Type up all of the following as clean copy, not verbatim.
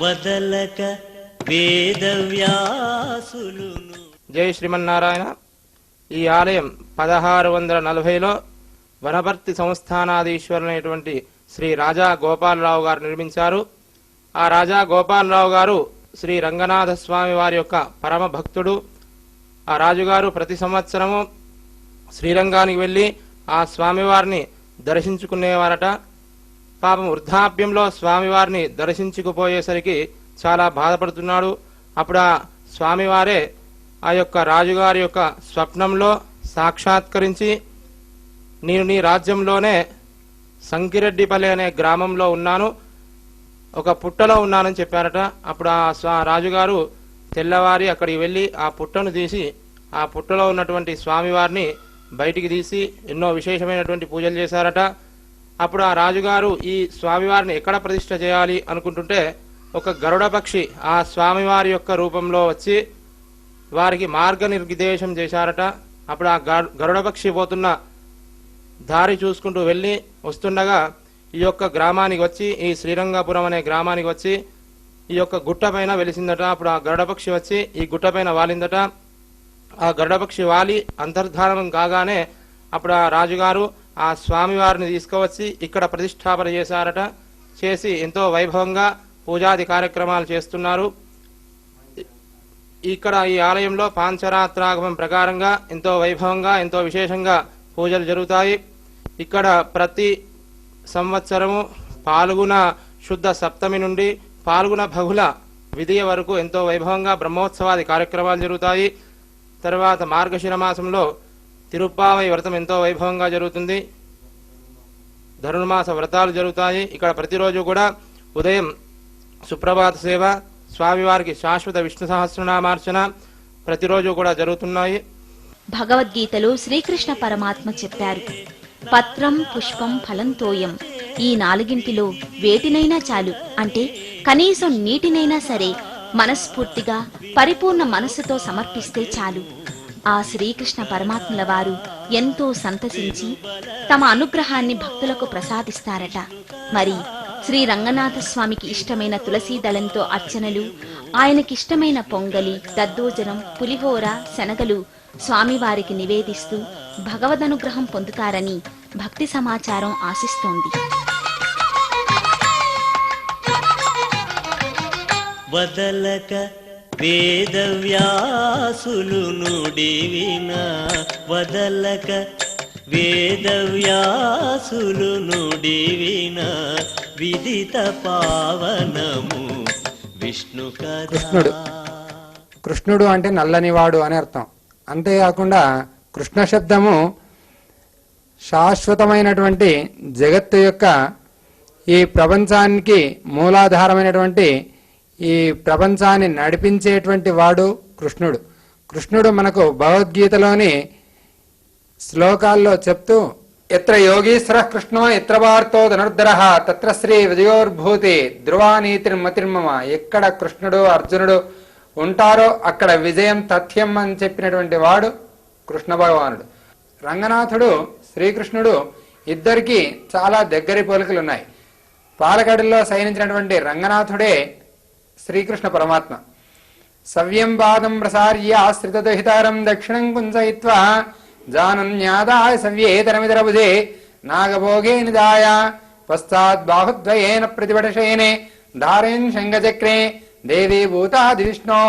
వదలక వేదవ్యాసులును. జై శ్రీమన్నారాయణ. ఈ ఆలయం 1640లో వనపర్తి సంస్థానాధీశ్వరులైనటువంటి శ్రీ రాజా గోపాలరావు గారు నిర్మించారు. ఆ రాజా గోపాలరావు గారు శ్రీ రంగనాథ స్వామి వారి యొక్క పరమ భక్తుడు. ఆ రాజుగారు ప్రతి సంవత్సరము శ్రీరంగానికి వెళ్ళి ఆ స్వామివారిని దర్శించుకునేవారట. పాపం వృద్ధాప్యంలో స్వామివారిని దర్శించుకుపోయేసరికి చాలా బాధపడుతున్నాడు. అప్పుడు ఆ స్వామివారే ఆ యొక్క రాజుగారి యొక్క స్వప్నంలో సాక్షాత్కరించి, నేను నీ రాజ్యంలోనే సంకిరెడ్డిపల్లి అనే గ్రామంలో ఉన్నాను, ఒక పుట్టలో ఉన్నానని చెప్పారట. అప్పుడు ఆ రాజుగారు తెల్లవారి అక్కడికి వెళ్ళి ఆ పుట్టను తీసి ఆ పుట్టలో ఉన్నటువంటి స్వామివారిని బయటికి తీసి ఎన్నో విశేషమైనటువంటి పూజలు చేశారట. అప్పుడు ఆ రాజుగారు ఈ స్వామివారిని ఎక్కడ ప్రతిష్ఠ చేయాలి అనుకుంటుంటే ఒక గరుడ పక్షి ఆ స్వామివారి యొక్క రూపంలో వచ్చి వారికి మార్గనిర్దేశం చేశారట. అప్పుడు ఆ గరుడ పక్షి పోతున్న దారి చూసుకుంటూ వెళ్ళి వస్తుండగా ఈ యొక్క గ్రామానికి వచ్చి, ఈ శ్రీరంగపురం అనే గ్రామానికి వచ్చి ఈ యొక్క గుట్ట పైన వెలిసిందట. అప్పుడు ఆ గరుడపక్షి వచ్చి ఈ గుట్ట పైన వాలిందట. ఆ గరుడపక్షి వాలి అంతర్ధానం కాగానే అప్పుడు ఆ రాజుగారు ఆ స్వామివారిని తీసుకువచ్చి ఇక్కడ ప్రతిష్టాపన చేశారట. చేసి ఎంతో వైభవంగా పూజాది కార్యక్రమాలు చేస్తున్నారు. ఇక్కడ ఈ ఆలయంలో పాంచరాత్రాగమం ప్రకారంగా ఎంతో వైభవంగా ఎంతో విశేషంగా పూజలు జరుగుతాయి. ఇక్కడ ప్రతి సంవత్సరము పాల్గొన శుద్ధ సప్తమి నుండి పాల్గొన బహుళ విధియ వరకు ఎంతో వైభవంగా బ్రహ్మోత్సవాది కార్యక్రమాలు జరుగుతాయి. తర్వాత మార్గశిర మాసంలో తిరుప్పావై వ్రతం ఎంతో వైభవంగా జరుగుతుంది. ధనుర్మాస వ్రతాలు జరుగుతాయి. ఇక్కడ ప్రతిరోజు కూడా ఉదయం సుప్రభాత సేవ, స్వామివారికి శాశ్వత విష్ణు సహస్రనామార్చన ప్రతిరోజు కూడా జరుగుతున్నాయి. భగవద్గీతలో శ్రీకృష్ణ పరమాత్మ చెప్పారు, పత్రం పుష్పం ఫలం తోయం. ఈ నాలుగింటిలో వేటినైనా చాలు, అంటే కనీసం నీటినైనా సరే మనస్ఫూర్తిగా పరిపూర్ణ మనస్సుతో సమర్పిస్తే చాలు. ఆ శ్రీకృష్ణ పరమాత్మల వారు ఎంతో సంతసించి తమ అనుగ్రహాన్ని భక్తులకు ప్రసాదిస్తారట. మరి శ్రీ రంగనాథ స్వామికి ఇష్టమైన తులసీ దళంతో అర్చనలు, ఆయనకిష్టమైన పొంగలి, దద్దోజనం, పులిహోర, శనగలు స్వామివారికి నివేదిస్తూ భగవదనుగ్రహం పొందుతారని భక్తి సమాచారం ఆశిస్తోంది. వదలక వేదవ్యాసులు నుడివిన, వదలక వేదవ్యాసులు నుడివిన విదిత పావనము విష్ణు కథ. కృష్ణుడు అంటే నల్లనివాడు అని అర్థం. అంతేకాకుండా కృష్ణ శబ్దము శాశ్వతమైనటువంటి జగత్తు యొక్క ఈ ప్రపంచానికి మూలాధారమైనటువంటి ఈ ప్రపంచాన్ని నడిపించేటువంటి వాడు కృష్ణుడు. కృష్ణుడు మనకు భగవద్గీతలోని శ్లోకాల్లో చెప్తూ, ఎత్ర యోగీశ్వర కృష్ణో ఎత్ర వార్తో ధనుర్ధరః తత్ర శ్రీ విజయోర్భూతి ధ్రువానీతిర్మతిర్మమ. ఎక్కడ కృష్ణుడు అర్జునుడు ఉంటారో అక్కడ విజయం తథ్యం అని చెప్పినటువంటి వాడు కృష్ణ భగవానుడు. రంగనాథుడు శ్రీకృష్ణుడు ఇద్దరికి చాలా దగ్గరి పోలికలు ఉన్నాయి. పాలకడల్లో శయనించినటువంటి రంగనాథుడే శ్రీకృష్ణ పరమాత్మ. సవ్యం పాదం ప్రసార్య ఆశ్రితహితారం దక్షిణం కుంజయిత్వా జానున్యాదాయ సవ్యేతరమితరబుధే నాగభోగే నిదాయ పశ్చాత్ బాహుద్వయేన ప్రతిపటశయనే ధారేన్ శంఖచక్రే దేవీ భూతాది విష్ణో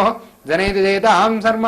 జనైతు దేతాం శర్మ.